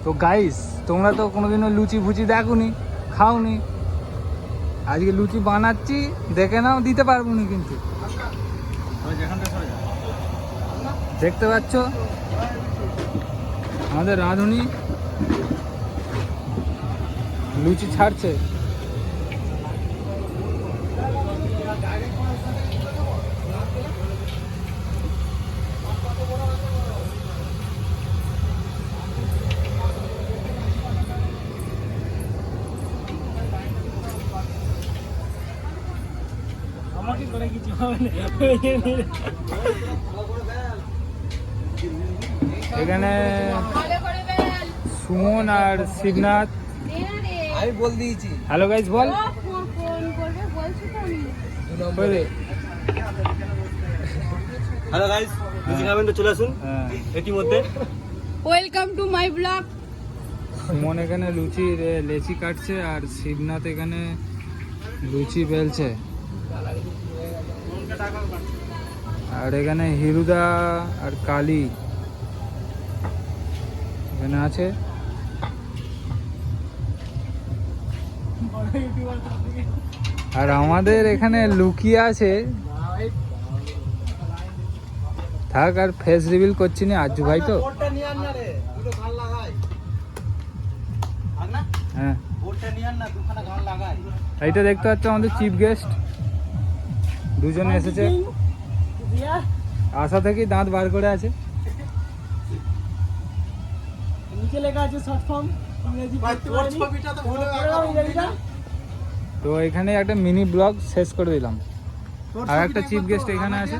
তো গাইস, তোমরা তো কোনোদিনও লুচি ফুচি দেখোনি, খাওনি। আজকে লুচি বানাচ্ছি, দেখে নাও, দিতে পারবো না কিন্তু। দেখতে পাচ্ছ আমাদের রাঁধুনি লুচি ছাড়ছে। এখানে সুমন আর শিবনাথ। আমি বল দিয়েছি। হ্যালো গাইস, বল। হ্যালো গাইস, লুচি খাবেন তো চলে আসুন ইতিমধ্যে। Welcome to my blog. Suman এখানে লেচি কাটছে আর শিবনাথ এখানে লুচি বেলছে। আর এখানে হিরুদা আর কালী এখানে আছে। আর আমাদের এখানে লুকিয়ে আছে, থাক আর ফেস রিভিল করছি না, আজু ভাই তো। হ্যাঁ, এইটা দেখতে পাচ্ছ আমাদের চিফ গেস্ট দুজন এসেছে। আশা থেকেই দাঁত বার করে আছে। তো এখানে একটা মিনি ব্লগ শেষ করে দিলাম। আর একটা চিফ গেস্ট এখানে আছে।